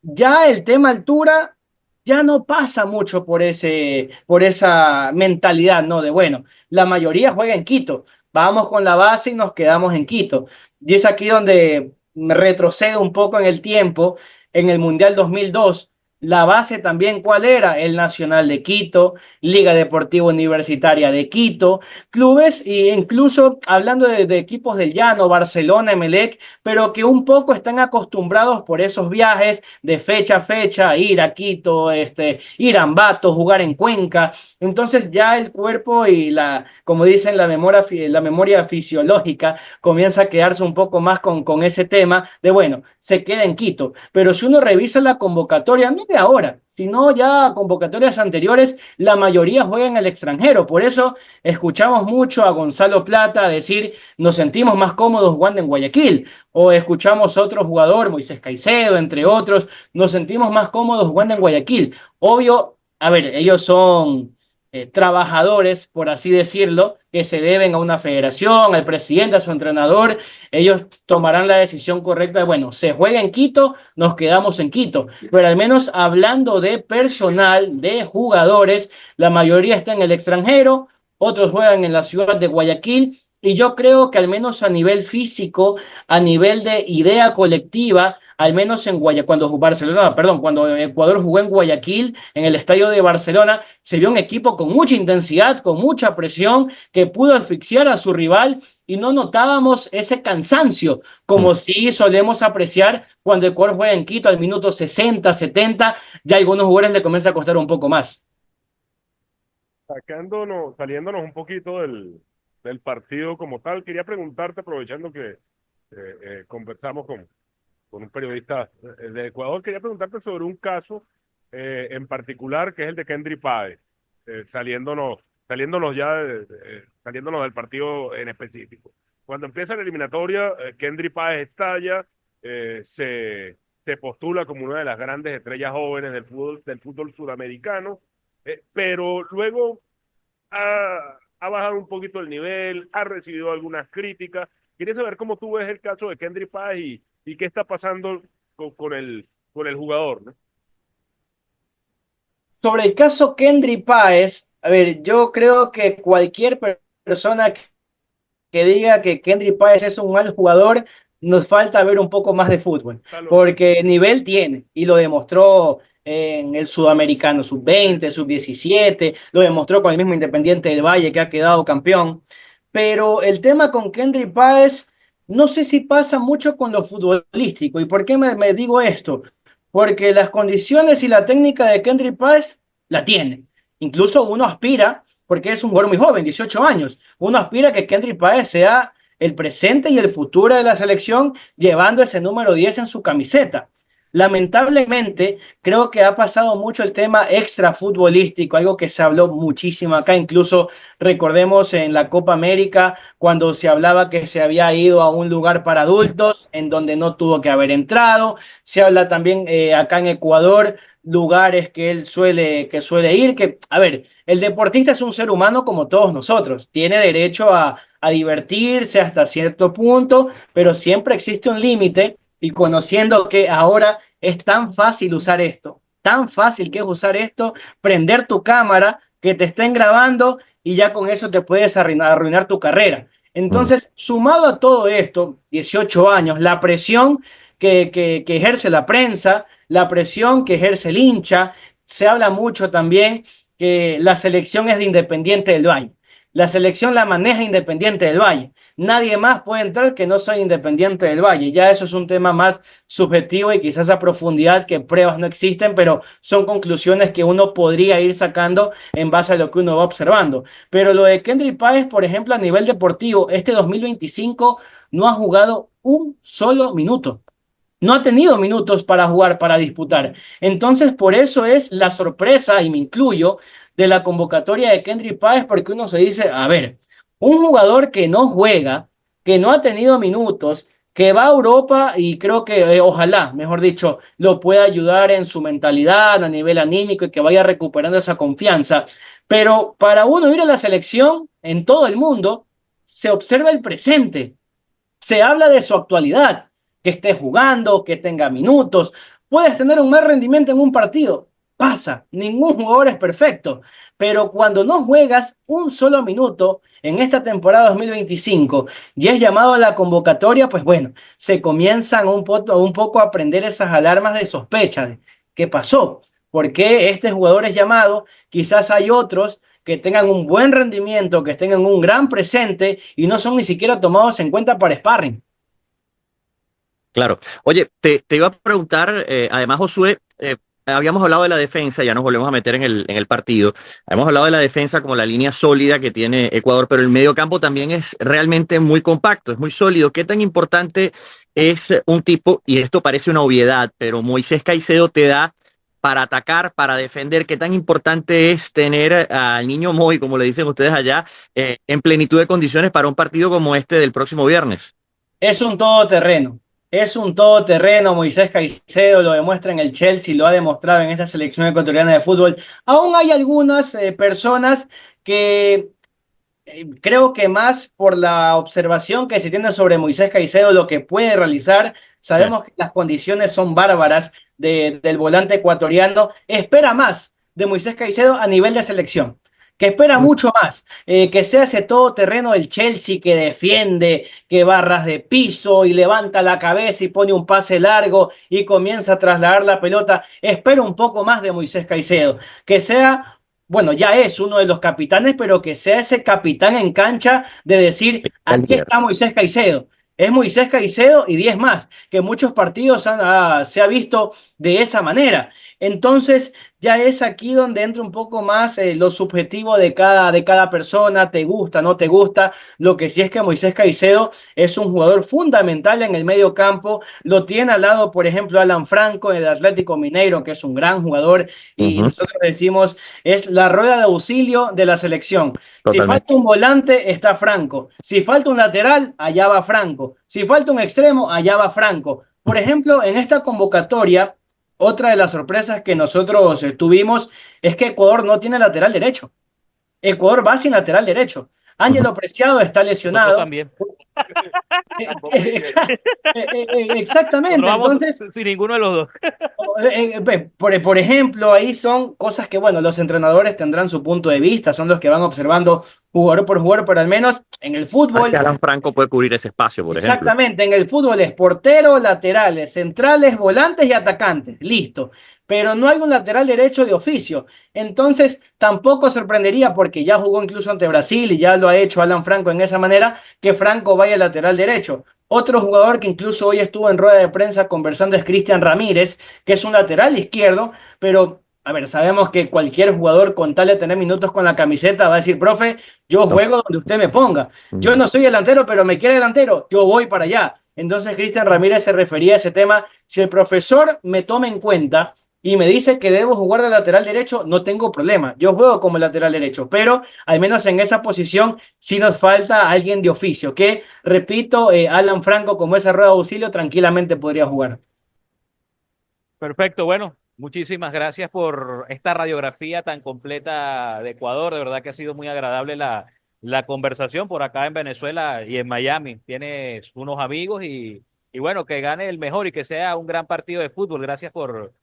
Ya el tema altura ya no pasa mucho por esa mentalidad, ¿no? De bueno, la mayoría juega en Quito, vamos con la base y nos quedamos en Quito. Y es aquí donde me retrocedo un poco en el tiempo, en el Mundial 2002. La base también, ¿cuál era? El Nacional de Quito, Liga Deportiva Universitaria de Quito, clubes e incluso hablando de equipos del llano, Barcelona, Emelec, pero que un poco están acostumbrados por esos viajes de fecha a fecha, ir a Quito, ir a Ambato, jugar en Cuenca. Entonces ya el cuerpo y como dicen, la memoria fisiológica comienza a quedarse un poco más con ese tema de, bueno, se queda en Quito. Pero si uno revisa la convocatoria, no de ahora, sino ya convocatorias anteriores, la mayoría juega en el extranjero. Por eso escuchamos mucho a Gonzalo Plata decir, nos sentimos más cómodos jugando en Guayaquil. O escuchamos a otro jugador, Moisés Caicedo, entre otros, nos sentimos más cómodos jugando en Guayaquil. Obvio, a ver, ellos son trabajadores, por así decirlo, que se deben a una federación, al presidente, a su entrenador. Ellos tomarán la decisión correcta de, bueno, se juega en Quito, nos quedamos en Quito. Pero al menos hablando de personal, de jugadores, la mayoría está en el extranjero, otros juegan en la ciudad de Guayaquil. Y yo creo que al menos a nivel físico, a nivel de idea colectiva, al menos en Guayaquil, cuando Ecuador jugó en Guayaquil, en el estadio de Barcelona, se vio un equipo con mucha intensidad, con mucha presión, que pudo asfixiar a su rival y no notábamos ese cansancio, como sí solemos apreciar cuando Ecuador juega en Quito al minuto 60, 70, ya a algunos jugadores le comienza a costar un poco más. Saliéndonos un poquito del partido como tal, quería preguntarte, aprovechando que conversamos con un periodista de Ecuador, quería preguntarte sobre un caso en particular, que es el de Kendry Páez, saliéndonos del partido en específico. Cuando empieza la eliminatoria, Kendry Páez estalla, se postula como una de las grandes estrellas jóvenes del fútbol sudamericano, pero luego ha bajado un poquito el nivel, ha recibido algunas críticas. Quería saber cómo tú ves el caso de Kendry Páez y qué está pasando con el jugador, ¿no? Sobre el caso Kendry Páez, a ver, yo creo que cualquier persona que diga que Kendry Páez es un mal jugador, nos falta ver un poco más de fútbol, porque nivel tiene y lo demostró en el Sudamericano sub-20, sub-17, lo demostró con el mismo Independiente del Valle que ha quedado campeón. Pero el tema con Kendry Páez, no sé si pasa mucho con lo futbolístico. ¿Y por qué me digo esto? Porque las condiciones y la técnica de Kendry Páez la tiene. Incluso uno aspira, porque es un jugador muy joven, 18 años, uno aspira a que Kendry Páez sea el presente y el futuro de la selección, llevando ese número 10 en su camiseta. Lamentablemente, creo que ha pasado mucho el tema extrafutbolístico, algo que se habló muchísimo acá, incluso recordemos en la Copa América, cuando se hablaba que se había ido a un lugar para adultos, en donde no tuvo que haber entrado. Se habla también acá en Ecuador, lugares que suele ir, que, a ver, el deportista es un ser humano como todos nosotros, tiene derecho a divertirse hasta cierto punto, pero siempre existe un límite. Y conociendo que ahora es tan fácil usar esto, tan fácil que es usar esto, prender tu cámara, que te estén grabando y ya con eso te puedes arruinar tu carrera. Entonces, sumado a todo esto, 18 años, la presión que ejerce la prensa, la presión que ejerce el hincha, se habla mucho también que la selección es de Independiente del Valle. La selección la maneja Independiente del Valle. Nadie más puede entrar que no sea Independiente del Valle. Ya eso es un tema más subjetivo y quizás a profundidad, que pruebas no existen, pero son conclusiones que uno podría ir sacando en base a lo que uno va observando. Pero lo de Kendry Páez, por ejemplo, a nivel deportivo, este 2025 no ha jugado un solo minuto. No ha tenido minutos para jugar, para disputar. Entonces, por eso es la sorpresa, y me incluyo, de la convocatoria de Kendry Páez, porque uno se dice, a ver, un jugador que no juega, que no ha tenido minutos, que va a Europa y creo que ojalá, mejor dicho, lo pueda ayudar en su mentalidad, a nivel anímico y que vaya recuperando esa confianza. Pero para uno ir a la selección en todo el mundo, se observa el presente, se habla de su actualidad, que esté jugando, que tenga minutos. Puedes tener un mal rendimiento en un partido, pasa, ningún jugador es perfecto, pero cuando no juegas un solo minuto en esta temporada 2025 y es llamado a la convocatoria, pues bueno, se comienzan un poco a prender esas alarmas de sospecha de qué pasó, por qué este jugador es llamado. Quizás hay otros que tengan un buen rendimiento, que tengan un gran presente y no son ni siquiera tomados en cuenta para sparring. Claro. Oye, te iba a preguntar, además, Josué, habíamos hablado de la defensa, ya nos volvemos a meter en el partido. Hemos hablado de la defensa como la línea sólida que tiene Ecuador, pero el mediocampo también es realmente muy compacto, es muy sólido. ¿Qué tan importante es un tipo, y esto parece una obviedad, pero Moisés Caicedo te da para atacar, para defender? ¿Qué tan importante es tener al niño Moy, como le dicen ustedes allá, en plenitud de condiciones para un partido como este del próximo viernes? Es un todoterreno. Es un todoterreno, Moisés Caicedo lo demuestra en el Chelsea, lo ha demostrado en esta selección ecuatoriana de fútbol. Aún hay algunas personas que creo que más por la observación que se tiene sobre Moisés Caicedo, lo que puede realizar, sabemos que las condiciones son bárbaras del volante ecuatoriano, espera más de Moisés Caicedo a nivel de selección, que espera mucho más, que sea ese todoterreno del Chelsea que defiende, que va a ras de piso y levanta la cabeza y pone un pase largo y comienza a trasladar la pelota, espera un poco más de Moisés Caicedo, que sea bueno, ya es uno de los capitanes, pero que sea ese capitán en cancha de decir, aquí está Moisés Caicedo. Es Moisés Caicedo y 10 más, que muchos partidos se ha visto de esa manera. Entonces, ya es aquí donde entra un poco más lo subjetivo de cada persona, te gusta, no te gusta. Lo que sí es que Moisés Caicedo es un jugador fundamental en el medio campo. Lo tiene al lado, por ejemplo, Alan Franco, el Atlético Mineiro, que es un gran jugador. Y nosotros decimos, es la rueda de auxilio de la selección. Si falta un volante, está Franco. Si falta un lateral, allá va Franco. Si falta un extremo, allá va Franco. Por ejemplo, en esta convocatoria, otra de las sorpresas que nosotros tuvimos es que Ecuador no tiene lateral derecho. Ecuador va sin lateral derecho. Ángelo Preciado está lesionado. También. Exactamente. Entonces, sin ninguno de los dos. Por ejemplo, ahí son cosas que, bueno, los entrenadores tendrán su punto de vista, son los que van observando jugador por jugador, pero al menos en el fútbol. Alan Franco puede cubrir ese espacio, por ejemplo. Exactamente, en el fútbol es portero, laterales, centrales, volantes y atacantes. Listo. Pero no hay un lateral derecho de oficio. Entonces, tampoco sorprendería, porque ya jugó incluso ante Brasil y ya lo ha hecho Alan Franco en esa manera, que Franco vaya al lateral derecho. Otro jugador que incluso hoy estuvo en rueda de prensa conversando es Cristian Ramírez, que es un lateral izquierdo, pero a ver, sabemos que cualquier jugador con tal de tener minutos con la camiseta va a decir, profe, yo juego donde usted me ponga. Yo no soy delantero, pero me quiere delantero, yo voy para allá. Entonces Cristian Ramírez se refería a ese tema. Si el profesor me toma en cuenta y me dice que debo jugar de lateral derecho, no tengo problema. Yo juego como lateral derecho, pero al menos en esa posición sí nos falta alguien de oficio, que, repito, Alan Franco, como esa rueda de auxilio, tranquilamente podría jugar. Perfecto, bueno, muchísimas gracias por esta radiografía tan completa de Ecuador. De verdad que ha sido muy agradable la conversación por acá en Venezuela y en Miami. Tienes unos amigos y bueno, que gane el mejor y que sea un gran partido de fútbol. Gracias por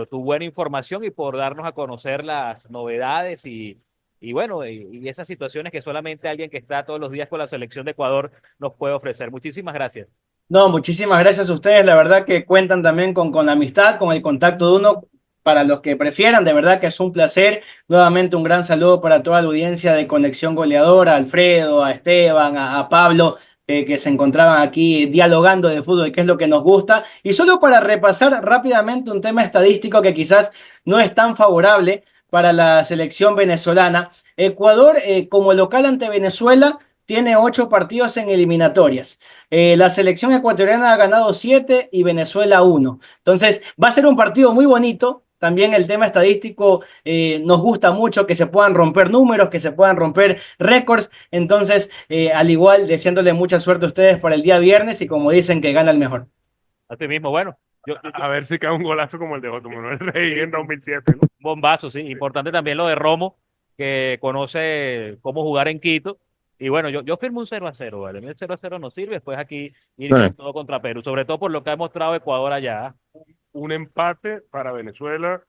tu buena información y por darnos a conocer las novedades y bueno, y esas situaciones que solamente alguien que está todos los días con la selección de Ecuador nos puede ofrecer. Muchísimas gracias. No, muchísimas gracias a ustedes. La verdad que cuentan también con la amistad, con el contacto de uno para los que prefieran. De verdad que es un placer. Nuevamente un gran saludo para toda la audiencia de Conexión Goleadora, a Alfredo, a Esteban, a Pablo, que se encontraban aquí dialogando de fútbol, que es lo que nos gusta. Y solo para repasar rápidamente un tema estadístico que quizás no es tan favorable para la selección venezolana. Ecuador, como local ante Venezuela, tiene 8 partidos en eliminatorias. La selección ecuatoriana ha ganado 7 y Venezuela 1. Entonces, va a ser un partido muy bonito. También el tema estadístico nos gusta mucho, que se puedan romper números, que se puedan romper récords. Entonces, al igual, deseándole mucha suerte a ustedes para el día viernes y como dicen, que gana el mejor. Así mismo, bueno. A ver si cae un golazo como el de Otto Manuel Rey en 2007, ¿no? Bombazo, sí. Importante también lo de Romo, que conoce cómo jugar en Quito. Y bueno, yo firmo un 0-0, ¿vale? A mí el 0-0 no sirve, después aquí ir todo contra Perú, sobre todo por lo que ha mostrado Ecuador allá. Un empate para Venezuela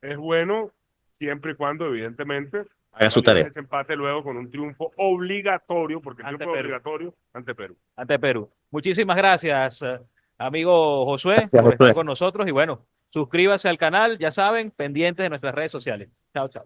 es bueno, siempre y cuando, evidentemente, haga su tarea. Ese empate luego con un triunfo obligatorio, porque el Ante triunfo es Perú. obligatorio ante Perú. Ante Perú. Muchísimas gracias, amigo Josué, Gracias, por estar Josué. con nosotros. Y bueno, suscríbase al canal, ya saben, pendientes de nuestras redes sociales. Chao, chao.